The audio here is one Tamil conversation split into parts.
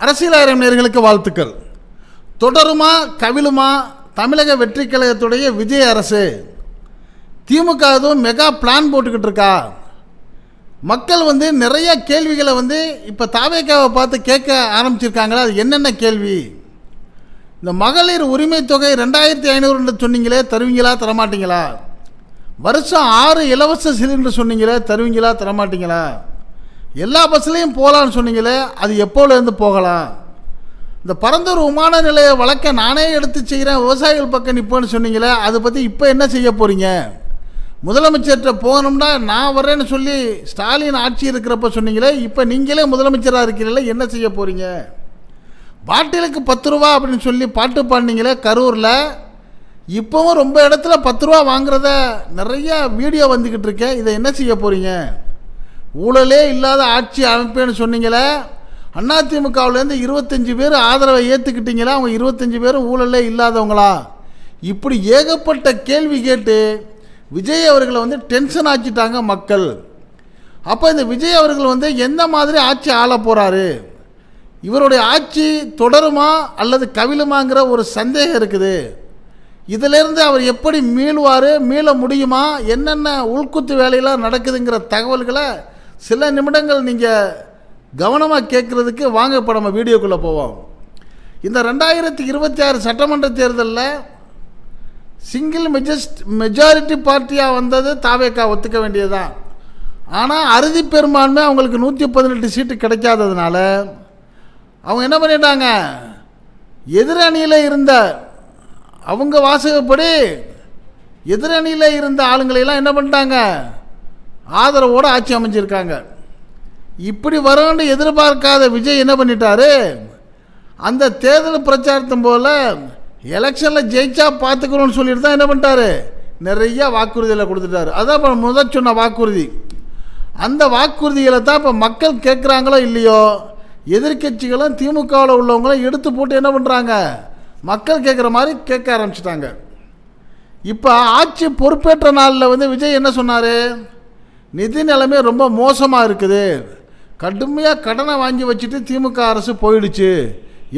அரசியலாயிரம் நேயர்களுக்கு வாழ்த்துக்கள். தொடருமா கவிழுமா தமிழக வெற்றி கழகத்துடைய விஜய் அரசு? திமுக எதுவும் மெகா பிளான் போட்டுக்கிட்டு இருக்கா? மக்கள் நிறைய கேள்விகளை இப்போ தாவேக்காவை பார்த்து கேட்க ஆரம்பிச்சிருக்காங்களா? அது என்னென்ன கேள்வி? இந்த மகளிர் உரிமை தொகை 2500 சொன்னீங்களே, தருவீங்களா தரமாட்டீங்களா? வருஷம் 6 இலவச சிலிண்டர் சொன்னீங்களே, தருவீங்களா தரமாட்டீங்களா? எல்லா பஸ்லையும் போகலான்னு சொன்னீங்களே, அது எப்போலேருந்து போகலாம்? இந்த பரந்தூர் விமான நிலைய வழக்க நானே எடுத்து செய்கிறேன், விவசாயிகள் பக்கம் நிற்போன்னு சொன்னீங்களே, அதை பற்றி இப்போ என்ன செய்ய போகிறீங்க? முதலமைச்சர்கிட்ட போகணும்னா நான் வரேன்னு சொல்லி ஸ்டாலின் ஆட்சி இருக்கிறப்ப சொன்னீங்களே, இப்போ நீங்களே முதலமைச்சராக இருக்கிறீங்களே, என்ன செய்ய போகிறீங்க? பாட்டிலுக்கு 10 ரூபா அப்படின்னு சொல்லி பாட்டு பாடினீங்களே கரூரில், இப்போவும் ரொம்ப இடத்துல 10 ரூபா வாங்குறத நிறைய வீடியோ வந்துக்கிட்டு இருக்கேன். இதை என்ன செய்ய போகிறீங்க? ஊழலே இல்லாத ஆட்சி அமைப்பேன்னு சொன்னீங்களே, அதிமுகவிலேருந்து 25 பேர் ஆதரவை ஏற்றுக்கிட்டீங்களா? அவங்க 25 பேரும் ஊழலே இல்லாதவங்களா? இப்படி ஏகப்பட்ட கேள்வி கேட்டு விஜய் அவர்களை டென்ஷன் ஆக்கிட்டாங்க மக்கள். அப்போ இந்த விஜய் அவர்கள் எந்த மாதிரி ஆட்சி ஆள போகிறாரு? இவருடைய ஆட்சி தொடருமா அல்லது கவிழுமாங்கிற ஒரு சந்தேகம் இருக்குது. இதிலிருந்து அவர் எப்படி மீளுவார், மீள முடியுமா, என்னென்ன உள்குத்து வேலையெல்லாம் நடக்குதுங்கிற தகவல்களை சில நிமிடங்கள் நீங்கள் கவனமாக கேட்குறதுக்கு வாங்க இப்போ நம்ம வீடியோக்குள்ளே போவோம். இந்த 2026 சட்டமன்ற தேர்தலில் சிங்கிள் மெஜாரிட்டி பார்ட்டியாக வந்தது தாவேக்கா, ஒத்துக்க வேண்டியதுதான். ஆனால் அறுதி பெரும்பான்மை அவங்களுக்கு 118 சீட்டு கிடைக்காததுனால அவங்க என்ன பண்ணிட்டாங்க, எதிரணியில் இருந்த அவங்க வாசகப்படி எதிரணியில் இருந்த ஆளுங்களையெல்லாம் என்ன பண்ணிட்டாங்க, ஆதரவோடு ஆட்சி அமைஞ்சிருக்காங்க. இப்படி வரும்னு எதிர்பார்க்காத விஜய் என்ன பண்ணிட்டாரு, அந்த தேர்தல் பிரச்சாரத்தின் போல் எலெக்ஷனில் ஜெயிச்சா பார்த்துக்கணும்னு சொல்லிட்டு தான் என்ன பண்ணிட்டாரு, நிறைய வாக்குறுதிகளை கொடுத்துட்டாரு. அதான் இப்போ முதல் சொன்ன வாக்குறுதி. அந்த வாக்குறுதிகளை தான் இப்போ மக்கள் கேட்குறாங்களோ இல்லையோ, எதிர்கட்சிகளும் திமுகவில் உள்ளவங்களும் எடுத்து போட்டு என்ன பண்ணுறாங்க, மக்கள் கேட்குற மாதிரி கேட்க ஆரம்பிச்சிட்டாங்க. இப்போ ஆட்சி பொறுப்பேற்ற நாளில் விஜய் என்ன சொன்னார், நிதி நிலைமை ரொம்ப மோசமாக இருக்குது, கடுமையாக கடனை வாங்கி வச்சுட்டு திமுக அரசு போயிடுச்சு,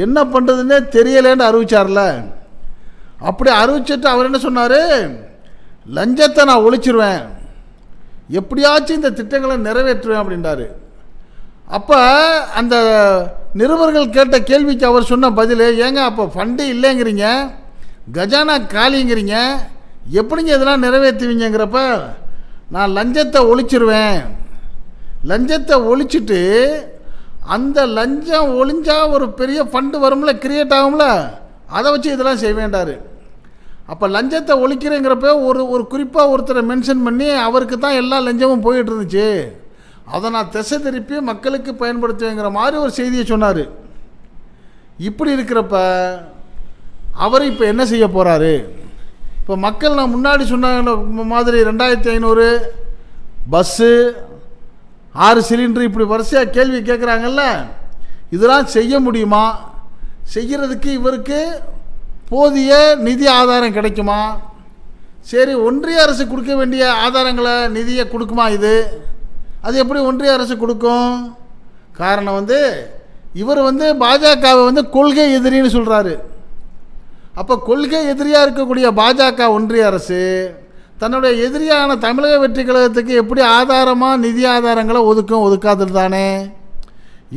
என்ன பண்ணுறதுன்னே தெரியலேன்னு அறிவிச்சார்ல. அப்படி அறிவிச்சிட்டு அவர் என்ன சொன்னார், லஞ்சத்தை நான் ஒழிச்சிருவேன், எப்படியாச்சும் இந்த திட்டங்களை நிறைவேற்றுவேன் அப்படின்றாரு. அப்போ அந்த நிருபர்கள் கேட்ட கேள்விக்கு அவர் சொன்ன பதில், ஏங்க அப்போ ஃபண்டு இல்லைங்கிறீங்க, கஜானா காலிங்கிறீங்க, எப்படிங்க இதெல்லாம் நிறைவேற்றுவீங்கிறப்ப, நான் லஞ்சத்தை ஒழிச்சிருவேன், லஞ்சத்தை ஒழிச்சிட்டு அந்த லஞ்சம் ஒழிஞ்சா ஒரு பெரிய ஃபண்டு வரும்ல, கிரியேட் ஆகும்ல, அதை வச்சு இதெல்லாம் செய்ய வேண்டாரு. அப்போ லஞ்சத்தை ஒழிக்கிறேங்கிறப்ப ஒரு குறிப்பாக ஒருத்தரை மென்ஷன் பண்ணி அவருக்கு தான் எல்லா லஞ்சமும் போயிட்டு இருந்துச்சு, அதை நான் திசை திருப்பி மக்களுக்கு பயன்படுத்துவேங்கிற மாதிரி ஒரு செய்தியை சொன்னார். இப்படி இருக்கிறப்ப அவர் இப்போ என்ன செய்ய போகிறாரு? இப்போ மக்கள் நான் முன்னாடி சொன்ன மாதிரி 2500 பஸ்ஸு, 6 சிலிண்டர், இப்படி வரிசையாக கேள்வி கேட்குறாங்கல்ல, இதெல்லாம் செய்ய முடியுமா? செய்கிறதுக்கு இவருக்கு போதிய நிதி ஆதாரம் கிடைக்குமா? சரி, ஒன்றிய அரசு கொடுக்க வேண்டிய ஆதாரங்களை நிதியை கொடுக்குமா? அது எப்படி ஒன்றிய அரசு கொடுக்கும்? காரணம் இவர் பாஜகவை கொள்கை எதிரின்னு சொல்கிறாரு. அப்போ கொள்கை எதிரியாக இருக்கக்கூடிய பாஜக ஒன்றிய அரசு தன்னுடைய எதிரியான தமிழக வெற்றி கழகத்துக்கு எப்படி ஆதாரமாக நிதி ஆதாரங்களை ஒதுக்காதது தானே.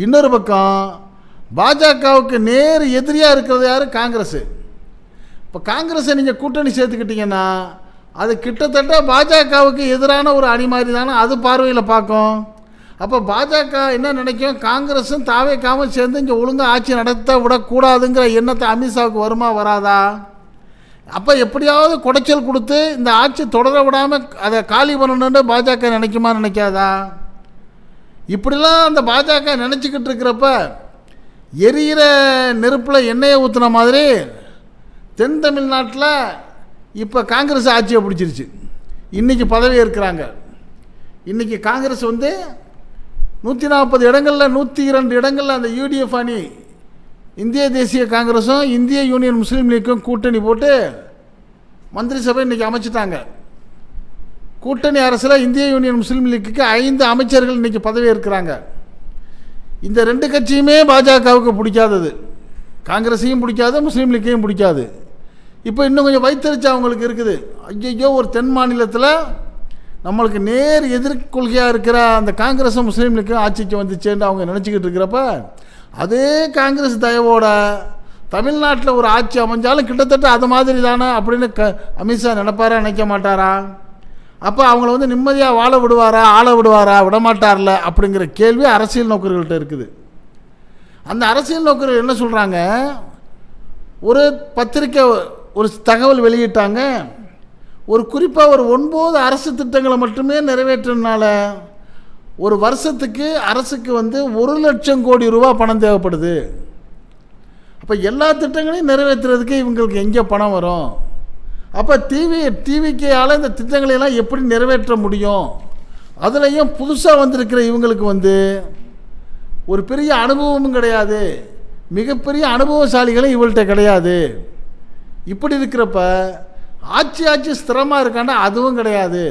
இன்னொரு பக்கம் பாஜகவுக்கு நேர் எதிரியாக இருக்கிறது யார்? காங்கிரஸ். இப்போ காங்கிரஸை நீங்கள் கூட்டணி சேர்த்துக்கிட்டிங்கன்னா அது கிட்டத்தட்ட பாஜகவுக்கு எதிரான ஒரு அணி மாதிரி தானே அது பார்வையில் பார்க்கும். அப்போ பாஜக என்ன நினைக்கும், காங்கிரஸும் தாவேக்காவும் சேர்ந்து இங்கே ஒழுங்காக ஆட்சி நடத்த விடக்கூடாதுங்கிற எண்ணத்தை அமித்ஷாவுக்கு வருமா வராதா? அப்போ எப்படியாவது குடைச்சல் கொடுத்து இந்த ஆட்சி தொடர விடாமல் அதை காலி பண்ணணுன்னு பாஜக நினைக்குமா நினைக்காதா? இப்படிலாம் அந்த பாஜக நினச்சிக்கிட்டு இருக்கிறப்ப எரியிற நெருப்பில் எண்ணெயை ஊற்றுன மாதிரி தென் தமிழ்நாட்டில் இப்போ காங்கிரஸ் ஆட்சியை பிடிச்சிருச்சு. இன்றைக்கி பதவி இருக்கிறாங்க. இன்றைக்கி காங்கிரஸ் 140 இடங்களில் 102 இடங்களில் அந்த யூடிஎஃப் அணி, இந்திய தேசிய காங்கிரஸும் இந்திய யூனியன் முஸ்லீம் லீக்கும் கூட்டணி போட்டு மந்திரி சபை இன்றைக்கி அமைச்சிட்டாங்க. கூட்டணி அரசில் இந்திய யூனியன் முஸ்லீம் லீக்குக்கு 5 அமைச்சர்கள் இன்றைக்கி பதவி இருக்கிறாங்க. இந்த ரெண்டு கட்சியுமே பாஜகவுக்கு பிடிக்காதது, காங்கிரஸையும் பிடிக்காது, முஸ்லீம் லீக்கையும் பிடிக்காது. இப்போ இன்னும் கொஞ்சம் வைத்தறிச்சு அவங்களுக்கு இருக்குது. ஐயோ, ஒரு தென் மாநிலத்தில் நம்மளுக்கு நேர் எதிர்கொள்கையாக இருக்கிற அந்த காங்கிரஸும் முஸ்லீம் லீக்கும் ஆட்சிக்கு வந்துச்சேன்னு அவங்க நினச்சிக்கிட்டு இருக்கிறப்ப, அதே காங்கிரஸ் தயவோட தமிழ்நாட்டில் ஒரு ஆட்சி அமைஞ்சாலும் கிட்டத்தட்ட அது மாதிரி தானே அப்படின்னு அமித்ஷா நினைப்பாரா, நினைக்க மாட்டாரா? அப்போ அவங்கள வந்து நிம்மதியாக வாழ விடுவாரா, ஆள விடுவாரா, விடமாட்டார்ல அப்படிங்கிற கேள்வி அரசியல் நோக்கர்கள்ட்ட இருக்குது. அந்த அரசியல் நோக்கர்கள் என்ன சொல்கிறாங்க, ஒரு பத்திரிக்கை ஒரு தகவல் வெளியிட்டாங்க, ஒரு குறிப்பாக ஒரு 9 அரசு திட்டங்களை மட்டுமே நிறைவேற்றினால ஒரு வருஷத்துக்கு அரசுக்கு வந்து 1,00,000 கோடி ரூபா பணம் தேவைப்படுது. அப்போ எல்லா திட்டங்களையும் நிறைவேற்றுறதுக்கு இவங்களுக்கு எங்கே பணம் வரும்? அப்போ டிவிக்கையால் இந்த திட்டங்களையெல்லாம் எப்படி நிறைவேற்ற முடியும்? அதுலேயும் புதுசாக வந்திருக்கிற இவங்களுக்கு வந்து ஒரு பெரிய அனுபவமும் கிடையாது, மிகப்பெரிய அனுபவசாலிகளும் இவள்கிட்ட கிடையாது. இப்படி இருக்கிறப்ப ஆட்சி ஸ்திரமாக இருக்காண்டா அதுவும் கிடையாது.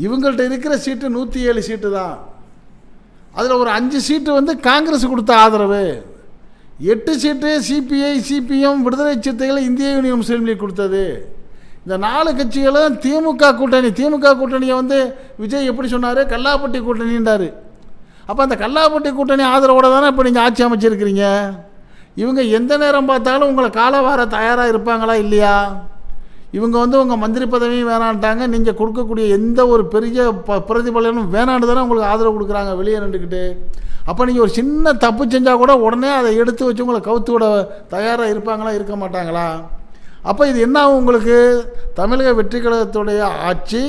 இவங்கள்ட்ட இருக்கிற சீட்டு 107 சீட்டு தான். அதில் ஒரு 5 சீட்டு வந்து காங்கிரஸ் கொடுத்த ஆதரவு, 8 சீட்டு சிபிஐ, சிபிஎம், விடுதலை சிறுத்தைகள், இந்திய யூனியன் முஸ்லீம் லீக் கொடுத்தது. இந்த 4 கட்சிகளும் திமுக கூட்டணியை வந்து விஜய் எப்படி சொன்னார், கல்லாப்பட்டி கூட்டணின்றார். அப்போ அந்த கல்லாப்பட்டி கூட்டணி ஆதரவோடு தானே இப்போ நீங்கள் ஆட்சி அமைச்சிருக்கிறீங்க. இவங்க எந்த நேரம் பார்த்தாலும் உங்களை காலவார தயாராக இருப்பாங்களா இல்லையா? இவங்க வந்து உங்கள் மந்திரி பதவியும் வேணான்ட்டாங்க, நீங்கள் கொடுக்கக்கூடிய எந்த ஒரு பெரிய பிரதிபலனும் வேணான்னு தானே உங்களுக்கு ஆதரவு கொடுக்குறாங்க வெளியே நின்றுக்கிட்டு. அப்போ நீங்கள் ஒரு சின்ன தப்பு செஞ்சால் கூட உடனே அதை எடுத்து வச்சு உங்களை கவுத்து விட தயாராக இருப்பாங்களா, இருக்க மாட்டாங்களா? அப்போ இது என்ன ஆகும் உங்களுக்கு? தமிழக வெற்றி கழகத்துடைய ஆட்சி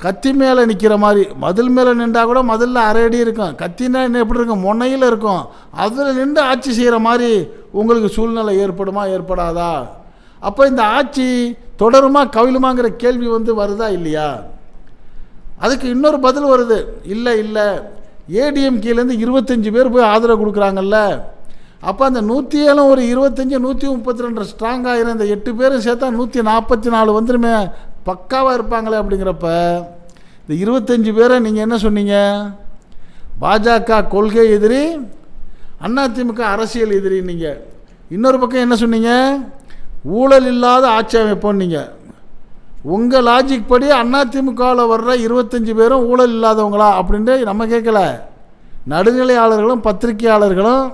கத்தி மேலே நிற்கிற மாதிரி, மதில் மேலே நின்றால் கூட மதிலில் அரை அடி இருக்கும், கத்தினா என்ன எப்படி இருக்கும், முனையில் இருக்கும், அதில் நின்று ஆட்சி செய்கிற மாதிரி உங்களுக்கு சூழ்நிலை ஏற்படுமா, ஏற்படாதா? அப்போ இந்த ஆட்சி தொடருமா கவிழுமாங்கிற கேள்வி வந்து வருதா இல்லையா? அதுக்கு இன்னொரு பதில் வருது, இல்லை ஏடிஎம்கேலேருந்து 25 பேர் போய் ஆதரவு கொடுக்குறாங்கல்ல. அப்போ அந்த 107 ஒரு 25 132 ஸ்ட்ராங் ஆகிற இந்த 8 பேரும் சேர்த்தா 144 வந்துருமே, பக்காவாக இருப்பாங்களே. அப்படிங்கிறப்ப இந்த 25 பேரை நீங்கள் என்ன சொன்னீங்க? பாஜக கொள்கை எதிரி, அதிமுக அரசியல் எதிரி. நீங்கள் இன்னொரு பக்கம் என்ன சொன்னீங்க? ஊழல் இல்லாத ஆட்சி அமைப்போம். நீங்கள் உங்கள் லாஜிக் படி அதிமுகவில் வர்ற 25 பேரும் ஊழல் இல்லாதவங்களா அப்படின்ட்டு நம்ம கேட்கல. நடுநிலையாளர்களும் பத்திரிகையாளர்களும்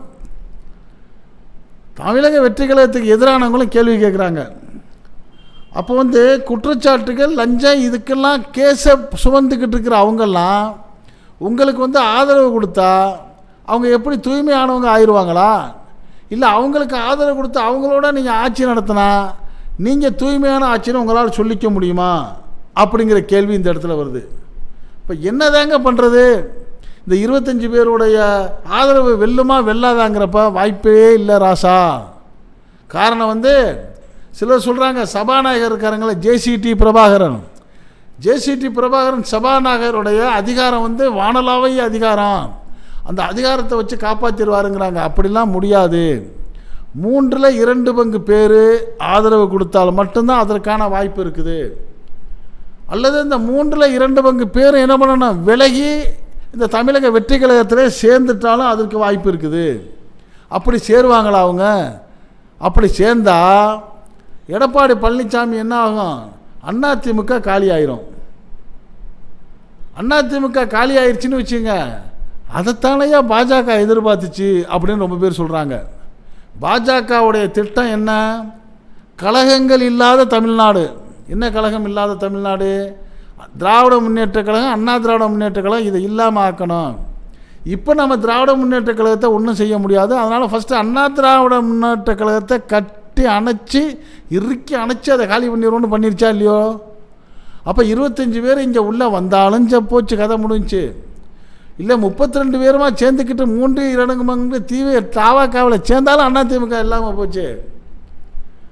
தமிழக வெற்றி கழகத்துக்கு எதிரானவங்களும் கேள்வி கேட்குறாங்க. அப்போ வந்து குற்றச்சாட்டுகள், லஞ்சம், இதுக்கெல்லாம் கேஸை சுமந்துக்கிட்டு இருக்கிற அவங்கெல்லாம் உங்களுக்கு வந்து ஆதரவு கொடுத்தா அவங்க எப்படி தூய்மையானவங்க ஆயிடுவாங்களா? இல்லை அவங்களுக்கு ஆதரவு கொடுத்து அவங்களோட நீங்கள் ஆட்சி நடத்தினா நீங்கள் தூய்மையான ஆட்சின்னு உங்களால் சொல்லிக்க முடியுமா அப்படிங்கிற கேள்வி இந்த இடத்துல வருது. இப்போ என்னதாங்க பண்ணுறது? இந்த 25 பேருடைய ஆதரவு வெல்லுமா வெல்லாதாங்கிறப்ப வாய்ப்பே இல்லை ராசா. காரணம் வந்து சிலர் சொல்கிறாங்க, சபாநாயகர் இருக்காருங்களே ஜேசிடி பிரபாகரன் சபாநாயகருடைய அதிகாரம் வந்து வானளாவிய அதிகாரம், அந்த அதிகாரத்தை வச்சு காப்பாற்றிடுவாருங்கிறாங்க. அப்படிலாம் முடியாது. 3/2 பேர் ஆதரவு கொடுத்தால் மட்டும்தான் அதற்கான வாய்ப்பு இருக்குது. அல்லது இந்த 3/2 பேர் என்ன பண்ணணும், விலகி இந்த தமிழக வெற்றி கழகத்தில் சேர்ந்துட்டாலும் அதற்கு வாய்ப்பு இருக்குது. அப்படி சேருவாங்களா அவங்க? அப்படி சேர்ந்தா எடப்பாடி பழனிசாமி என்ன ஆகும்? அதிமுக காலி ஆயிரும். அதிமுக காலி ஆயிடுச்சுன்னு வச்சுங்க, அதைத்தானையா பாஜக எதிர்பார்த்துச்சு அப்படின்னு ரொம்ப பேர் சொல்கிறாங்க. பாஜகவுடைய திட்டம் என்ன? கழகங்கள் இல்லாத தமிழ்நாடு. என்ன கழகம் இல்லாத தமிழ்நாடு? திராவிட முன்னேற்ற கழகம், அண்ணா திராவிட முன்னேற்ற கழகம், இதை இல்லாமல் ஆக்கணும். இப்போ நம்ம திராவிட முன்னேற்ற கழகத்தை ஒன்றும் செய்ய முடியாது. அதனால் ஃபஸ்ட்டு அண்ணா திராவிட முன்னேற்ற கழகத்தை கட்டி அணைச்சி இறுக்கி அணைச்சி அதை காலி பண்ணிடுவோன்னு பண்ணிருச்சா இல்லையோ? அப்போ 25 பேர் இங்கே உள்ளே வந்தாலும் போச்சு, கதை முடிஞ்சு. இல்லை 32 பேருமா சேர்ந்துக்கிட்டு 3/2 தீவை தாவாக்காவில் சேர்ந்தாலும் அதிமுக இல்லாமல் போச்சு.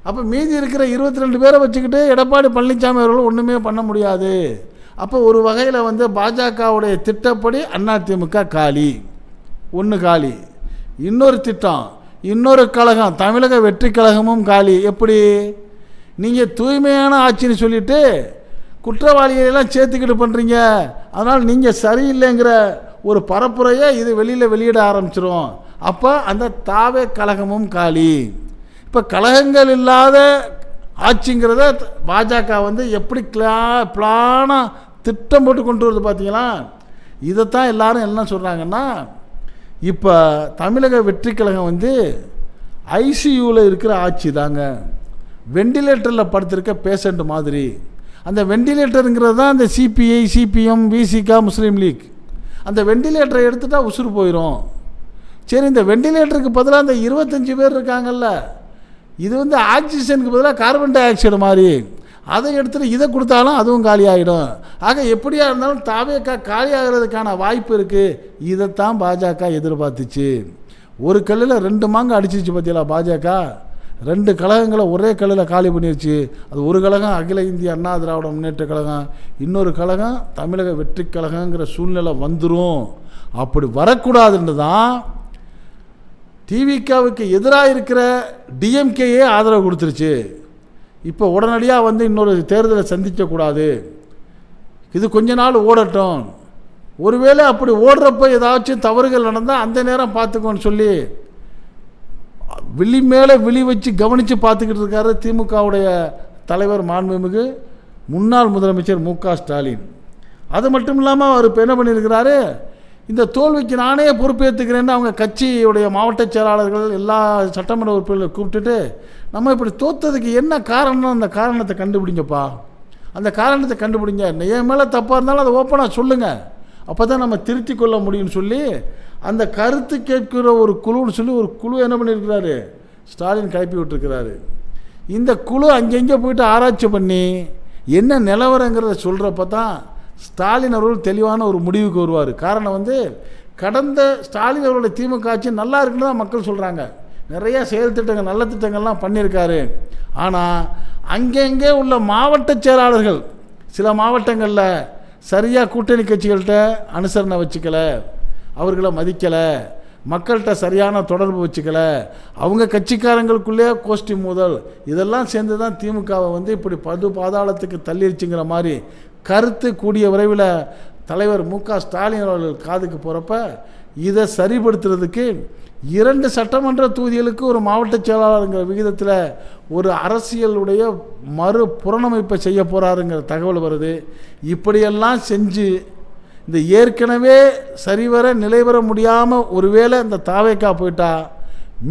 அப்போ மீதி இருக்கிற 22 பேரை வச்சுக்கிட்டு எடப்பாடி பழனிசாமி அவர்கள் ஒன்றுமே பண்ண முடியாது. அப்போ ஒரு வகையில் வந்து பாஜகவுடைய திட்டப்படி அதிமுக காலி, ஒன்று காலி. இன்னொரு திட்டம், இன்னொரு கழகம், தமிழக வெற்றி கழகமும் காலி. எப்படி? நீங்கள் தூய்மையான ஆட்சின்னு சொல்லிவிட்டு குற்றவாளிகளெல்லாம் சேர்த்துக்கிட்டு பண்ணுறீங்க, அதனால் நீங்கள் சரியில்லைங்கிற ஒரு பரப்புரையை இது வெளியில் வெளியிட ஆரம்பிச்சிரும். அப்போ அந்த தாவே கழகமும் காலி. இப்போ கழகங்கள் இல்லாத ஆட்சிங்கிறத பாஜக வந்து எப்படி பிளானாக திட்டம் போட்டு கொண்டு வருது பார்த்தீங்களா? இதைத்தான் எல்லாரும் என்ன சொல்கிறாங்கன்னா, இப்போ தமிழக வெற்றி கழகம் வந்து ஐசியூவில் இருக்கிற ஆட்சி தாங்க, வெண்டிலேட்டரில் படுத்திருக்க பேஷண்ட் மாதிரி. அந்த வெண்டிலேட்டருங்கிறது தான் அந்த சிபிஐ, சிபிஎம், விசிகா, முஸ்லீம் லீக். அந்த வெண்டிலேட்டரை எடுத்துட்டால் உசுறு போயிடும். சரி, இந்த வெண்டிலேட்டருக்கு பதிலாக அந்த 25 பேர் இருக்காங்கல்ல, இது வந்து ஆக்சிஜனுக்கு பதிலாக கார்பன் டை ஆக்சைடு மாதிரி, அதை எடுத்துகிட்டு இதை கொடுத்தாலும் அதுவும் காலியாகிடும். ஆக எப்படியா இருந்தாலும் தாவேக்கா காலியாகிறதுக்கான வாய்ப்பு இருக்குது. இதைத்தான் பாஜக எதிர்பார்த்துச்சு. ஒரு கல்லில் 2 மாங்கு அடிச்சிருச்சு பார்த்தீங்களா பாஜக. 2 கழகங்களை ஒரே கல்லில் காலி பண்ணிருச்சு. அது ஒரு கழகம் அகில இந்திய அண்ணா திராவிட முன்னேற்ற கழகம், இன்னொரு கழகம் தமிழக வெற்றி கழகங்கிற சூழ்நிலை வந்துடும். அப்படி வரக்கூடாதுன்னு தான் டிவிகாவுக்கு எதிராக இருக்கிற டிஎம்கேயே ஆதரவு கொடுத்துருச்சு. இப்போ உடனடியாக வந்து இன்னொரு தேர்தலை சந்திக்கக்கூடாது, இது கொஞ்ச நாள் ஓடட்டும், ஒருவேளை அப்படி ஓடுறப்போ ஏதாச்சும் தவறுகள் நடந்தால் அந்த நேரம் பார்த்துக்கோன்னு சொல்லி விழி மேலே விழி வச்சு கவனித்து பார்த்துக்கிட்டு இருக்காரு திமுகவுடைய தலைவர் மாண்புமிகு முன்னாள் முதலமைச்சர் மு.க. ஸ்டாலின். அது மட்டும் இல்லாமல் அவர் இப்போ என்ன பண்ணியிருக்கிறாரு, இந்த தோல்விக்கு நானே பொறுப்பேற்றுக்கிறேன்னு அவங்க கட்சியுடைய மாவட்ட செயலாளர்கள் எல்லா சட்டமன்ற உறுப்பினர்களை கூப்பிட்டுட்டு, நம்ம இப்படி தோற்றதுக்கு என்ன காரணம், அந்த காரணத்தை கண்டுபிடிங்கப்பா, அந்த காரணத்தை கண்டுபிடிங்க, என் மேலே தப்பாக இருந்தாலும் அதை ஓப்பனாக சொல்லுங்கள், அப்போ தான் நம்ம திருத்தி கொள்ள முடியும்னு சொல்லி அந்த கருத்து கேட்கிற ஒரு குழுன்னு சொல்லி ஒரு குழு என்ன பண்ணியிருக்கிறாரு, ஸ்டாலின் கிளப்பி விட்டுருக்கிறாரு. இந்த குழு அங்கங்கே போயிட்டு ஆராய்ச்சி பண்ணி என்ன நிலவரங்கிறத சொல்கிறப்ப தான் ஸ்டாலின் அவர்கள் தெளிவான ஒரு முடிவுக்கு வருவார். காரணம் வந்து கடந்த ஸ்டாலின் அவர்களுடைய திமுக ஆட்சி நல்லா இருக்குன்னு தான் மக்கள் சொல்கிறாங்க. நிறைய செயல் திட்டங்கள், நல்ல திட்டங்கள்லாம் பண்ணியிருக்காரு. ஆனால் அங்கங்கே உள்ள மாவட்ட செயலாளர்கள் சில மாவட்டங்களில் சரியாக கூட்டணி கட்சிகள்கிட்ட அனுசரணை வச்சுக்கலை, அவர்களை மதிக்கலை, மக்கள்கிட்ட சரியான தொடர்பு வச்சுக்கலை, அவங்க கட்சிக்காரங்களுக்குள்ளே கோஷ்டி மோதல், இதெல்லாம் சேர்ந்து தான் திமுகவை வந்து இப்படி படு பாதாளத்துக்கு தள்ளிருச்சுங்கிற மாதிரி கருத்து கூடிய விரைவில் தலைவர் மு.க. ஸ்டாலின் அவர்கள் காதுக்கு போகிறப்ப இதை சரிப்படுத்துறதுக்கு 2 சட்டமன்ற தொகுதிகளுக்கு ஒரு மாவட்ட செயலாளருங்கிற விகிதத்தில் ஒரு அரசியலுடைய மறு புறணமைப்பை செய்ய போகிறாருங்கிற தகவல் வருது. இப்படியெல்லாம் செஞ்சு இந்த ஏற்கனவே சரிவர நிலைவர முடியாமல் ஒருவேளை இந்த தாவேக்கா போயிட்டா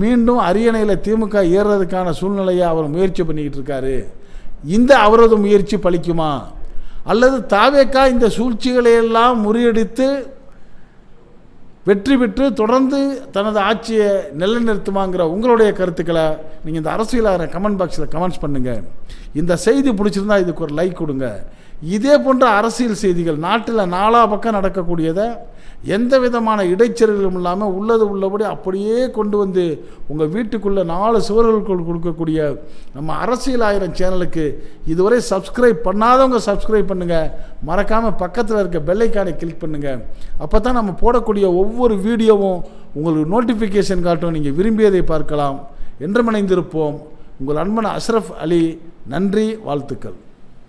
மீண்டும் அரியணையில் திமுக ஏறுறதுக்கான சூழ்நிலையை அவர் முயற்சி பண்ணிக்கிட்டு இருக்காரு. இந்த அவரது முயற்சி பலிக்குமா, அல்லது தாவேக்கா இந்த சூழ்ச்சிகளையெல்லாம் முறியடித்து வெற்றி பெற்று தொடர்ந்து தனது ஆட்சியை நிலைநிறுத்துமாங்கிற உங்களுடைய கருத்துக்களை நீங்கள் இந்த அரசியலாக கமெண்ட் பாக்ஸில் கமெண்ட்ஸ் பண்ணுங்கள். இந்த செய்தி பிடிச்சிருந்தா இதுக்கு ஒரு லைக் கொடுங்க. இதே போன்ற அரசியல் செய்திகள் நாட்டில் 4 பக்கம் நடக்கக்கூடியதை எந்த விதமான இடைச்செருகளும் இல்லாமல் உள்ளது உள்ளபடி அப்படியே கொண்டு வந்து உங்கள் வீட்டுக்குள்ளே 4 சுவர்களுக்குள் கொடுக்கக்கூடிய நம்ம அரசியல் 1000 சேனலுக்கு இதுவரை சப்ஸ்கிரைப் பண்ணாதவங்க சப்ஸ்கிரைப் பண்ணுங்கள். மறக்காமல் பக்கத்தில் இருக்க பெல் ஐக்கானை கிளிக் பண்ணுங்கள். அப்போ தான் நம்ம போடக்கூடிய ஒவ்வொரு வீடியோவும் உங்களுக்கு நோட்டிஃபிகேஷன் காட்டும், நீங்கள் விரும்பியதை பார்க்கலாம். என்று இணைந்திருப்போம். உங்கள் அன்பன் அஷ்ரஃப் அலி. நன்றி, வாழ்த்துக்கள்.